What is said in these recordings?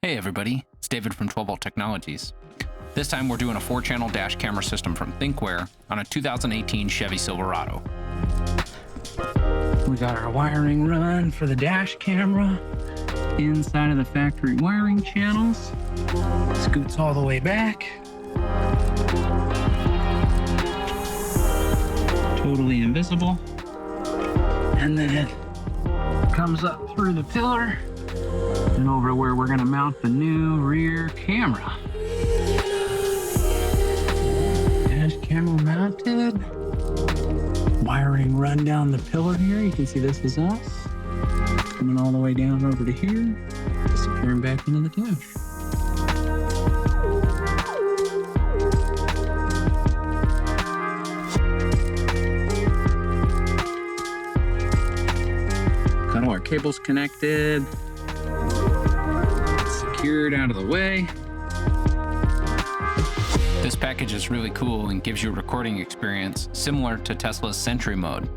Hey everybody, it's David from 12 Volt Technologies. This time we're doing a 4-channel dash camera system from Thinkware on a 2018 Chevy Silverado. We got our wiring run for the dash camera inside of the factory wiring channels. Scoots all the way back. Totally invisible. And then it comes up through the pillar and over to where we're going to mount the new rear camera. Dash camera mounted. Wiring run down the pillar here. You can see this is us. Coming all the way down over to here. Disappearing back into the dash. Got all our cables connected. Secured out of the way. This package is really cool and gives you a recording experience similar to Tesla's Sentry mode.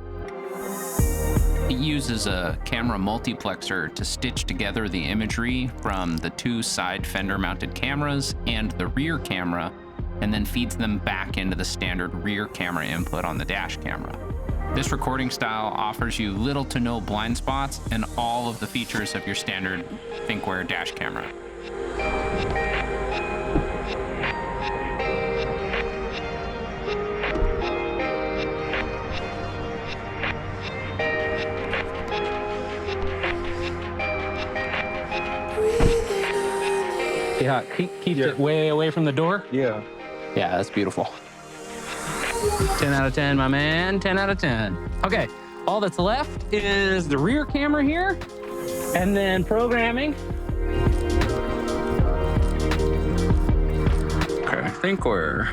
It uses a camera multiplexer to stitch together the imagery from the two side fender mounted cameras and the rear camera, and then feeds them back into the standard rear camera input on the dash camera. This recording style offers you little to no blind spots and all of the features of your standard Thinkware dash camera. Yeah, keep it way away from the door? Yeah. Yeah, that's beautiful. 10 out of 10, my man. 10 out of 10. Okay, all that's left is the rear camera here, and then programming. Okay, Thinkware.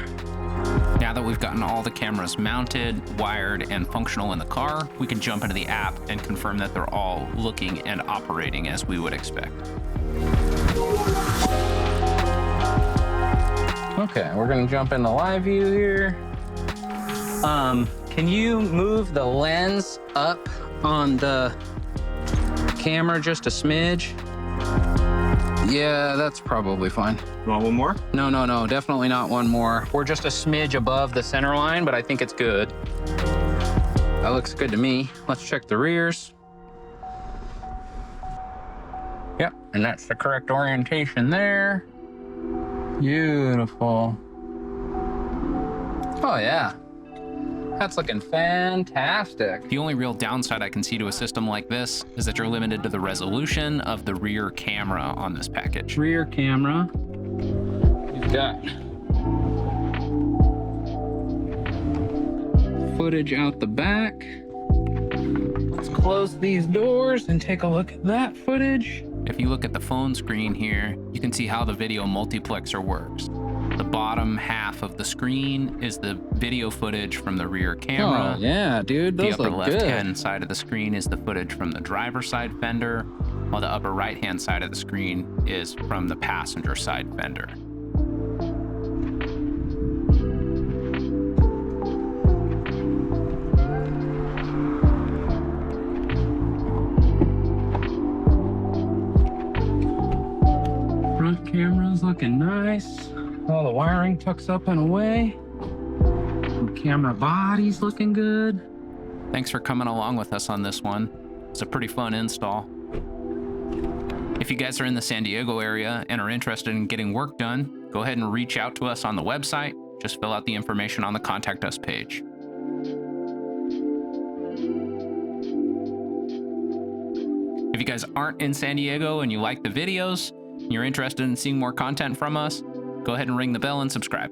Now that we've gotten all the cameras mounted, wired, and functional in the car, we can jump into the app and confirm that they're all looking and operating as we would expect. Okay, we're gonna jump into live view here. Can you move the lens up on the camera just a smidge? Yeah, that's probably fine. Want one more? No, definitely not one more. We're just a smidge above the center line, but I think it's good. That looks good to me. Let's check the rears. Yep, and that's the correct orientation there. Beautiful. Oh yeah, that's looking fantastic. The only real downside I can see to a system like this is that you're limited to the resolution of the rear camera on this package. Rear camera. You've got footage out the back. Let's close these doors and take a look at that footage. If you look at the phone screen here, you can see how the video multiplexer works. The bottom half of the screen is the video footage from the rear camera. Oh, yeah, dude, those look good. The upper left-hand side of the screen is the footage from the driver's side fender, while the upper right-hand side of the screen is from the passenger side fender. Front camera's looking nice. All the wiring tucks up and away. The camera body's looking good. Thanks for coming along with us on this one. It's a pretty fun install. If you guys are in the San Diego area and are interested in getting work done, go ahead and reach out to us on the website. Just fill out the information on the Contact Us page. If you guys aren't in San Diego and you like the videos, and you're interested in seeing more content from us, go ahead and ring the bell and subscribe.